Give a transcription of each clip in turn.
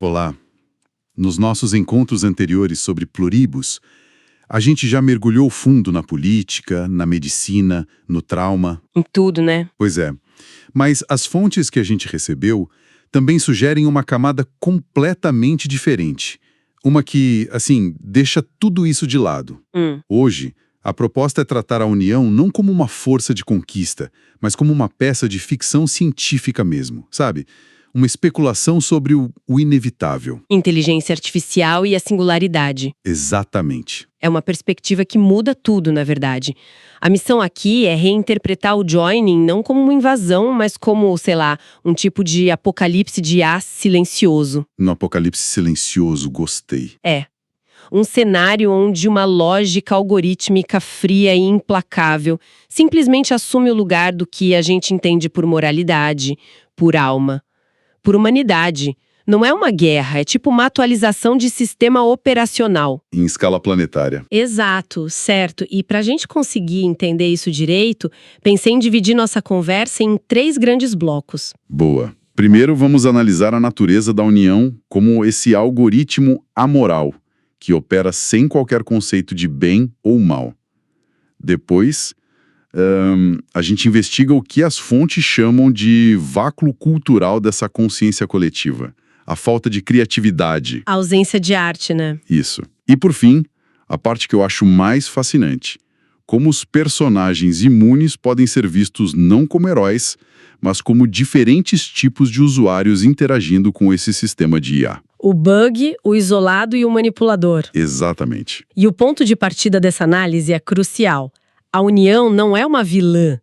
Olá! Nos nossos encontros anteriores sobre pluribus, a gente já mergulhou fundo na política, na medicina, no trauma. Em tudo, né? Pois é. Mas as fontes que a gente recebeu também sugerem uma camada completamente diferente. Uma que, assim, deixa tudo isso de lado. Hoje, a proposta é tratar a União não como uma força de conquista, mas como uma peça de ficção científica mesmo, sabe? Uma especulação sobre o inevitável. Inteligência artificial e a singularidade. Exatamente. É uma perspectiva que muda tudo, na verdade. A missão aqui é reinterpretar o joining não como uma invasão, mas como, sei lá, um tipo de apocalipse de IA silencioso. No apocalipse silencioso, gostei. É. Um cenário onde uma lógica algorítmica fria e implacável simplesmente assume o lugar do que a gente entende por moralidade, por alma, por humanidade. Não é uma guerra, é tipo uma atualização de sistema operacional. Em escala planetária. Exato, certo. E para a gente conseguir entender isso direito, pensei em dividir nossa conversa em 3 grandes blocos. Boa. Primeiro, vamos analisar a natureza da União como esse algoritmo amoral, que opera sem qualquer conceito de bem ou mal. Depois, a gente investiga o que as fontes chamam de vácuo cultural dessa consciência coletiva. A falta de criatividade. A ausência de arte, né? Isso. E por fim, a parte que eu acho mais fascinante. Como os personagens imunes podem ser vistos não como heróis, mas como diferentes tipos de usuários interagindo com esse sistema de IA. O bug, o isolado e o manipulador. Exatamente. E o ponto de partida dessa análise é crucial. A União não é uma vilã.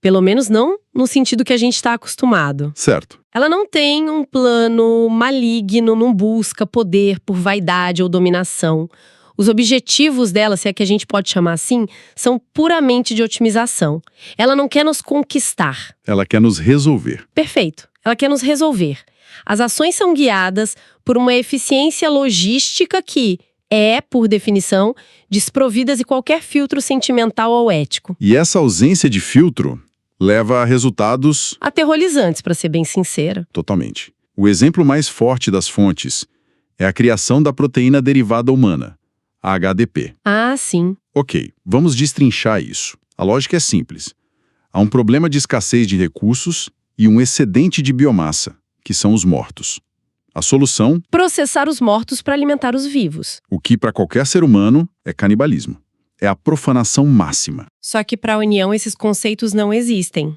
Pelo menos não no sentido que a gente está acostumado. Certo. Ela não tem um plano maligno, não busca poder por vaidade ou dominação. Os objetivos dela, se é que a gente pode chamar assim, são puramente de otimização. Ela não quer nos conquistar. Ela quer nos resolver. Perfeito. Ela quer nos resolver. As ações são guiadas por uma eficiência logística que é, por definição, desprovida de qualquer filtro sentimental ou ético. E essa ausência de filtro leva a resultados... aterrorizantes, para ser bem sincera. Totalmente. O exemplo mais forte das fontes é a criação da proteína derivada humana, a HDP. Ah, sim. Ok, vamos destrinchar isso. A lógica é simples. Há um problema de escassez de recursos e um excedente de biomassa, que são os mortos. A solução? Processar os mortos para alimentar os vivos. O que para qualquer ser humano é canibalismo. É a profanação máxima. Só que para a União esses conceitos não existem.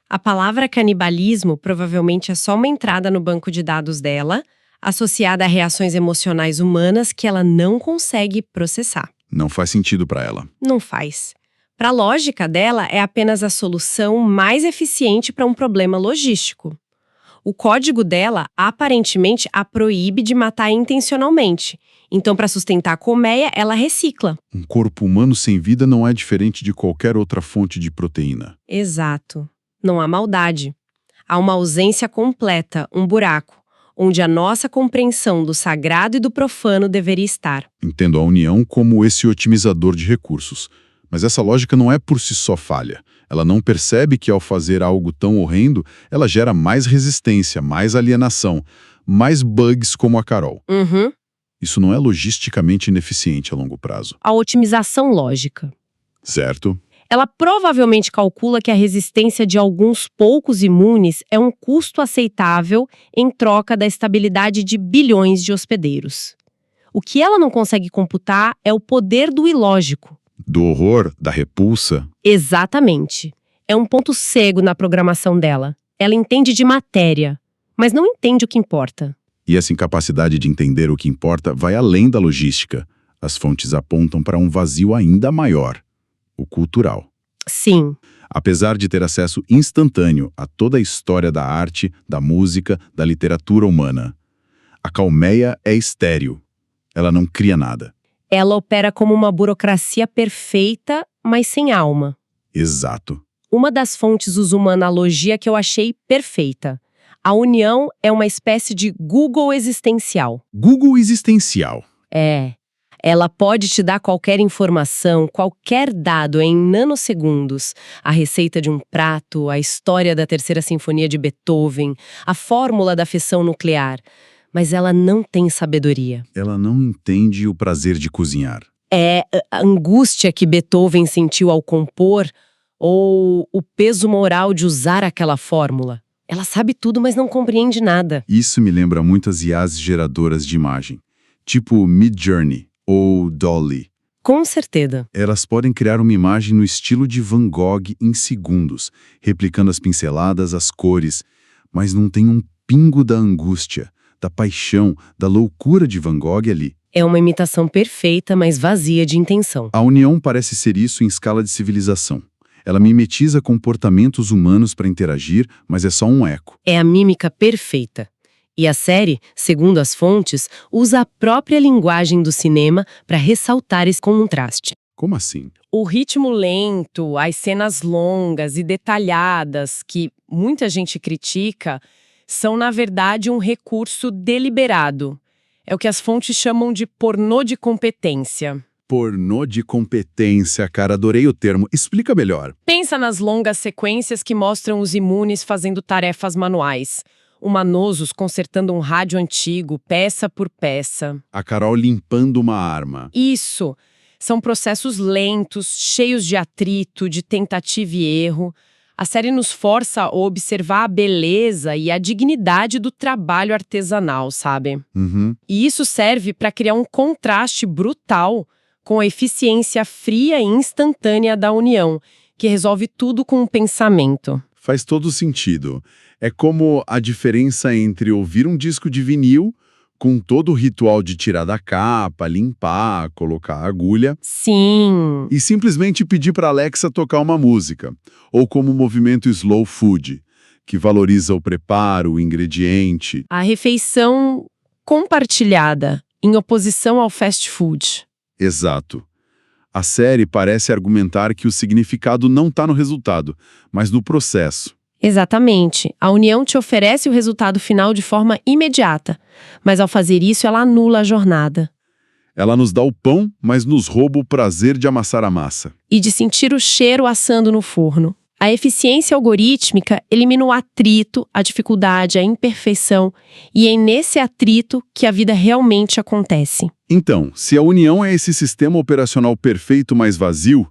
A palavra canibalismo provavelmente é só uma entrada no banco de dados dela, associada a reações emocionais humanas que ela não consegue processar. Não faz sentido para ela. Não faz. Para a lógica dela, é apenas a solução mais eficiente para um problema logístico. O código dela, aparentemente, a proíbe de matar intencionalmente. Então, para sustentar a colmeia, ela recicla. Um corpo humano sem vida não é diferente de qualquer outra fonte de proteína. Exato. Não há maldade. Há uma ausência completa, um buraco, onde a nossa compreensão do sagrado e do profano deveria estar. Entendo a União como esse otimizador de recursos. Mas essa lógica não é por si só falha. Ela não percebe que ao fazer algo tão horrendo, ela gera mais resistência, mais alienação, mais bugs como a Carol. Isso não é logisticamente ineficiente a longo prazo. A otimização lógica. Certo? Ela provavelmente calcula que a resistência de alguns poucos imunes é um custo aceitável em troca da estabilidade de bilhões de hospedeiros. O que ela não consegue computar é o poder do ilógico. Do horror, da repulsa. Exatamente. É um ponto cego na programação dela. Ela entende de matéria, mas não entende o que importa. E essa incapacidade de entender o que importa vai além da logística. As fontes apontam para um vazio ainda maior, o cultural. Sim. Apesar de ter acesso instantâneo a toda a história da arte, da música, da literatura humana, a colmeia é estéril. Ela não cria nada. Ela opera como uma burocracia perfeita, mas sem alma. Exato. Uma das fontes usa uma analogia que eu achei perfeita. A União é uma espécie de Google existencial. Google existencial. É. Ela pode te dar qualquer informação, qualquer dado em nanosegundos. A receita de um prato, a história da Terceira Sinfonia de Beethoven, a fórmula da fissão nuclear. mas ela não tem sabedoria. Ela não entende o prazer de cozinhar. É a angústia que Beethoven sentiu ao compor ou o peso moral de usar aquela fórmula. Ela sabe tudo, mas não compreende nada. Isso me lembra muitas IAs geradoras de imagem, tipo Midjourney ou Dolly. Com certeza. Elas podem criar uma imagem no estilo de Van Gogh em segundos, replicando as pinceladas, as cores, mas não tem um pingo da angústia, da paixão, da loucura de Van Gogh ali. É uma imitação perfeita, mas vazia de intenção. A União parece ser isso em escala de civilização. Ela mimetiza comportamentos humanos para interagir, mas é só um eco. É a mímica perfeita. E a série, segundo as fontes, usa a própria linguagem do cinema para ressaltar esse contraste. Como assim? O ritmo lento, as cenas longas e detalhadas que muita gente critica são, na verdade, um recurso deliberado. É o que as fontes chamam de pornô de competência. Pornô de competência, cara, adorei o termo. Explica melhor. Pensa nas longas sequências que mostram os imunes fazendo tarefas manuais. O Manosos consertando um rádio antigo, peça por peça. A Carol limpando uma arma. Isso! São processos lentos, cheios de atrito, de tentativa e erro. A série nos força a observar a beleza e a dignidade do trabalho artesanal, sabe? Uhum. E isso serve para criar um contraste brutal com a eficiência fria e instantânea da União, que resolve tudo com um pensamento. Faz todo sentido. É como a diferença entre ouvir um disco de vinil, com todo o ritual de tirar da capa, limpar, colocar a agulha, Sim. e simplesmente pedir para Alexa tocar uma música. Ou como o movimento Slow Food, que valoriza o preparo, o ingrediente. A refeição compartilhada, em oposição ao fast food. Exato. A série parece argumentar que o significado não está no resultado, mas no processo. Exatamente. A União te oferece o resultado final de forma imediata, mas ao fazer isso ela anula a jornada. Ela nos dá o pão, mas nos rouba o prazer de amassar a massa. E de sentir o cheiro assando no forno. A eficiência algorítmica elimina o atrito, a dificuldade, a imperfeição, e é nesse atrito que a vida realmente acontece. Então, se a União é esse sistema operacional perfeito, mas vazio,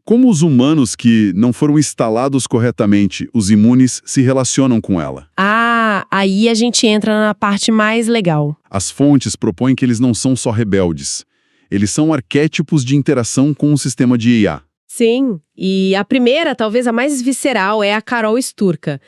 como os humanos que não foram instalados corretamente, os imunes, se relacionam com ela? Ah, aí a gente entra na parte mais legal. As fontes propõem que eles não são só rebeldes. Eles são arquétipos de interação com o sistema de IA. Sim, e a primeira, talvez a mais visceral, é a Carol Sturka.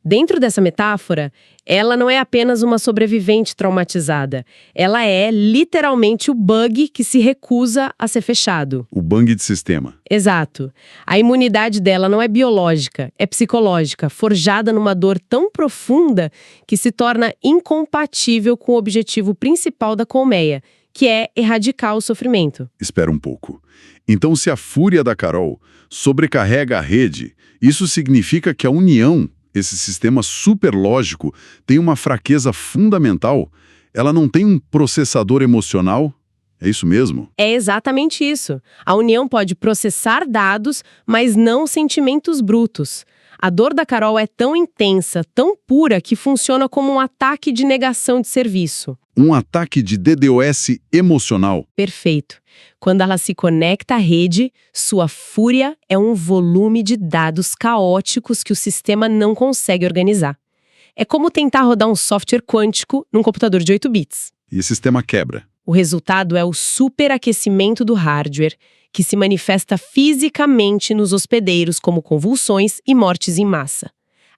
Dentro dessa metáfora, ela não é apenas uma sobrevivente traumatizada. Ela é, literalmente, o bug que se recusa a ser fechado. O bang de sistema. Exato. A imunidade dela não é biológica, é psicológica, forjada numa dor tão profunda que se torna incompatível com o objetivo principal da colmeia, que é erradicar o sofrimento. Espera um pouco. Então, se a fúria da Carol sobrecarrega a rede, isso significa que a União, esse sistema superlógico, tem uma fraqueza fundamental? Ela não tem um processador emocional? É isso mesmo? É exatamente isso. A União pode processar dados, mas não sentimentos brutos. A dor da Carol é tão intensa, tão pura, que funciona como um ataque de negação de serviço. Um ataque de DDoS emocional. Perfeito. Quando ela se conecta à rede, sua fúria é um volume de dados caóticos que o sistema não consegue organizar. É como tentar rodar um software quântico num computador de 8 bits. E esse sistema quebra. O resultado é o superaquecimento do hardware, que se manifesta fisicamente nos hospedeiros como convulsões e mortes em massa.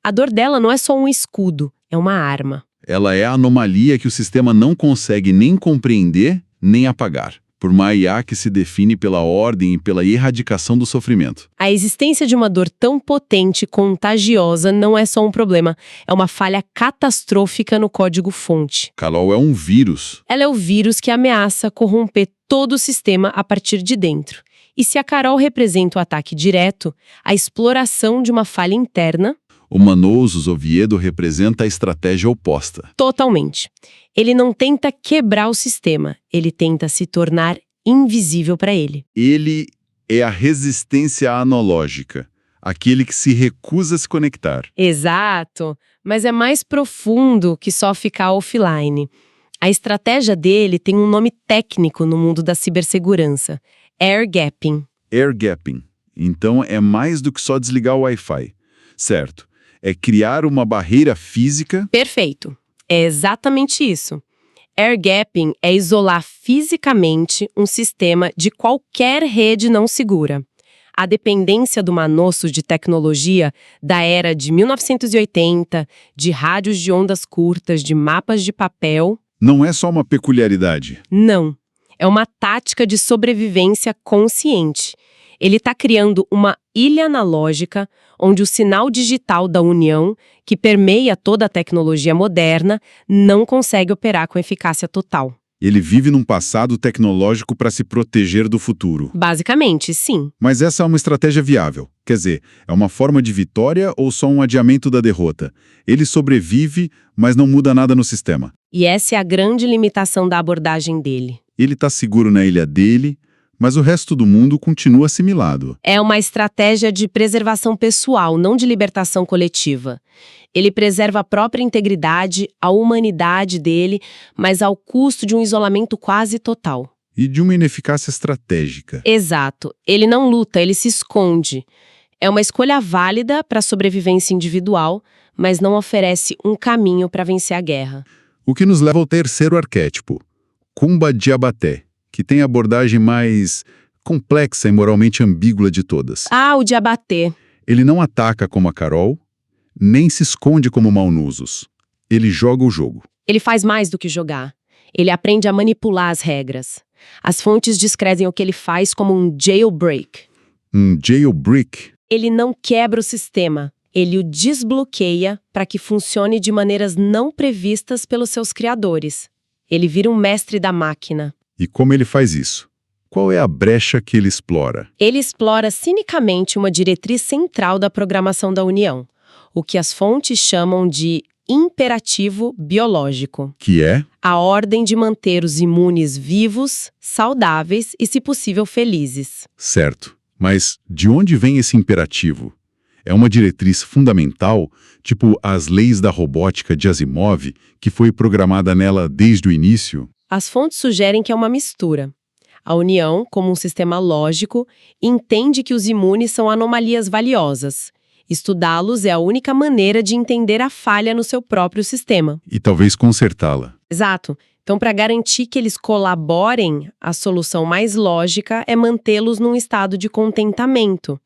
A dor dela não é só um escudo, é uma arma. Ela é a anomalia que o sistema não consegue nem compreender, nem apagar. Por uma IA que se define pela ordem e pela erradicação do sofrimento. A existência de uma dor tão potente e contagiosa não é só um problema, é uma falha catastrófica no código-fonte. Carol é um vírus. Ela é o vírus que ameaça corromper todo o sistema a partir de dentro. E se a Carol representa o ataque direto, a exploração de uma falha interna... O Manosos Oviedo representa a estratégia oposta. Totalmente. Ele não tenta quebrar o sistema, ele tenta se tornar invisível para ele. Ele é a resistência analógica, aquele que se recusa a se conectar. Exato, mas é mais profundo que só ficar offline. A estratégia dele tem um nome técnico no mundo da cibersegurança: air gapping. Air gapping. Então é mais do que só desligar o Wi-Fi. Certo. É criar uma barreira física. Perfeito. É exatamente isso. Air gapping é isolar fisicamente um sistema de qualquer rede não segura. A dependência do manosso de tecnologia da era de 1980, de rádios de ondas curtas, de mapas de papel... Não é só uma peculiaridade. Não. É uma tática de sobrevivência consciente. Ele está criando uma ilha analógica onde o sinal digital da união, que permeia toda a tecnologia moderna, não consegue operar com eficácia total. Ele vive num passado tecnológico para se proteger do futuro. Basicamente, sim. Mas essa é uma estratégia viável. Quer dizer, é uma forma de vitória ou só um adiamento da derrota? Ele sobrevive, mas não muda nada no sistema. E essa é a grande limitação da abordagem dele. Ele está seguro na ilha dele, mas o resto do mundo continua assimilado. É uma estratégia de preservação pessoal, não de libertação coletiva. Ele preserva a própria integridade, a humanidade dele, mas ao custo de um isolamento quase total. E de uma ineficácia estratégica. Exato. Ele não luta, ele se esconde. É uma escolha válida para a sobrevivência individual, mas não oferece um caminho para vencer a guerra. O que nos leva ao terceiro arquétipo, Kumba Diabaté, que tem a abordagem mais complexa e moralmente ambígua de todas. Ah, o Diabaté. Ele não ataca como a Carol, nem se esconde como Malnusos. Ele joga o jogo. Ele faz mais do que jogar. Ele aprende a manipular as regras. As fontes descrevem o que ele faz como um jailbreak. Um jailbreak? Ele não quebra o sistema. Ele o desbloqueia para que funcione de maneiras não previstas pelos seus criadores. Ele vira um mestre da máquina. E como ele faz isso? Qual é a brecha que ele explora? Ele explora cinicamente uma diretriz central da programação da União, o que as fontes chamam de imperativo biológico. Que é? A ordem de manter os imunes vivos, saudáveis e, se possível, felizes. Certo. Mas de onde vem esse imperativo? É uma diretriz fundamental, tipo as leis da robótica de Asimov, que foi programada nela desde o início? As fontes sugerem que é uma mistura. A União, como um sistema lógico, entende que os imunes são anomalias valiosas. Estudá-los é a única maneira de entender a falha no seu próprio sistema. E talvez consertá-la. Exato. Então, para garantir que eles colaborem, a solução mais lógica é mantê-los num estado de contentamento.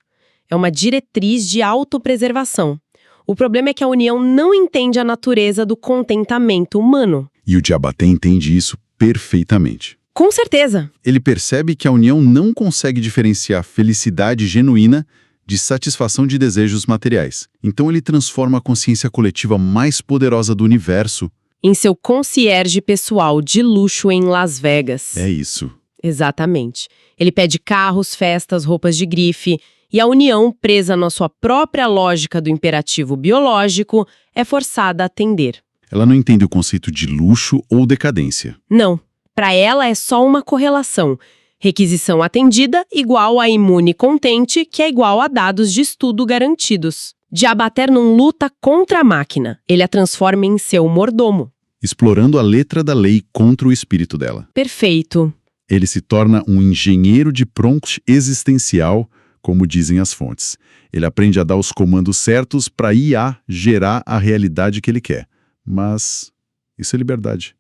É uma diretriz de autopreservação. O problema é que a União não entende a natureza do contentamento humano. E o Diabaté entende isso perfeitamente. Com certeza. Ele percebe que a União não consegue diferenciar felicidade genuína de satisfação de desejos materiais. Então ele transforma a consciência coletiva mais poderosa do universo em seu concierge pessoal de luxo em Las Vegas. É isso. Exatamente. Ele pede carros, festas, roupas de grife, e a União, presa na sua própria lógica do imperativo biológico, é forçada a atender. Ela não entende o conceito de luxo ou decadência. Não. Para ela é só uma correlação. Requisição atendida igual a imune contente, que é igual a dados de estudo garantidos. Diabaté não luta contra a máquina. Ele a transforma em seu mordomo. Explorando a letra da lei contra o espírito dela. Perfeito. Ele se torna um engenheiro de prompt existencial, como dizem as fontes. Ele aprende a dar os comandos certos para a IA gerar a realidade que ele quer. Mas isso é liberdade.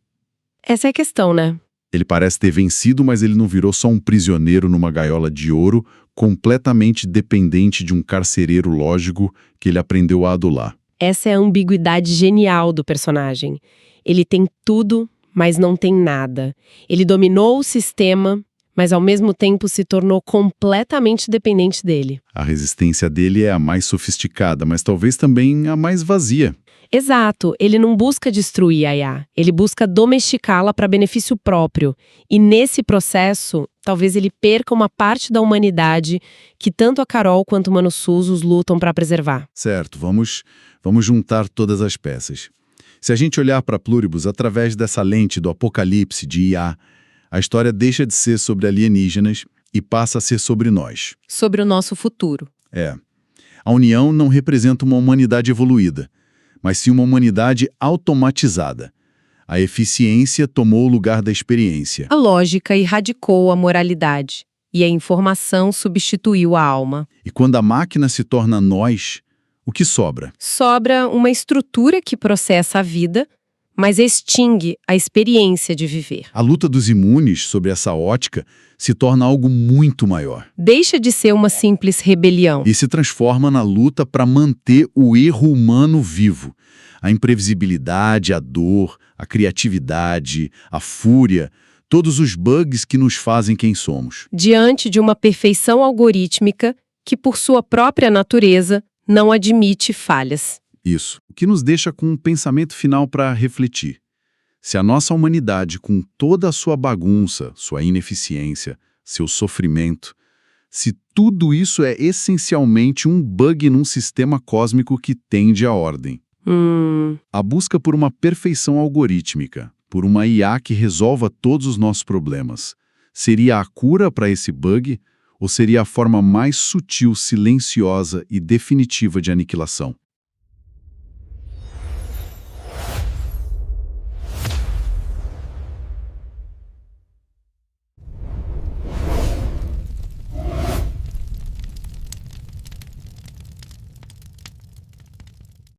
Essa é a questão, né? Ele parece ter vencido, mas ele não virou só um prisioneiro numa gaiola de ouro, completamente dependente de um carcereiro lógico que ele aprendeu a adular. Essa é a ambiguidade genial do personagem. Ele tem tudo, mas não tem nada. Ele dominou o sistema, mas ao mesmo tempo se tornou completamente dependente dele. A resistência dele é a mais sofisticada, mas talvez também a mais vazia. Exato, ele não busca destruir a IA, ele busca domesticá-la para benefício próprio. E nesse processo, talvez ele perca uma parte da humanidade que tanto a Carol quanto o Mano Susos lutam para preservar. Certo, vamos juntar todas as peças. Se a gente olhar para Pluribus através dessa lente do apocalipse de IA, a história deixa de ser sobre alienígenas e passa a ser sobre nós. Sobre o nosso futuro. A União não representa uma humanidade evoluída, mas sim uma humanidade automatizada. A eficiência tomou o lugar da experiência. A lógica erradicou a moralidade e a informação substituiu a alma. E quando a máquina se torna nós, o que sobra? Sobra uma estrutura que processa a vida, mas extingue a experiência de viver. A luta dos imunes sobre essa ótica se torna algo muito maior. Deixa de ser uma simples rebelião. E se transforma na luta para manter o erro humano vivo. A imprevisibilidade, a dor, a criatividade, a fúria, todos os bugs que nos fazem quem somos. Diante de uma perfeição algorítmica que, por sua própria natureza, não admite falhas. Isso. O que nos deixa com um pensamento final para refletir. Se a nossa humanidade, com toda a sua bagunça, sua ineficiência, seu sofrimento, se tudo isso é essencialmente um bug num sistema cósmico que tende à ordem. A busca por uma perfeição algorítmica, por uma IA que resolva todos os nossos problemas, seria a cura para esse bug ou seria a forma mais sutil, silenciosa e definitiva de aniquilação?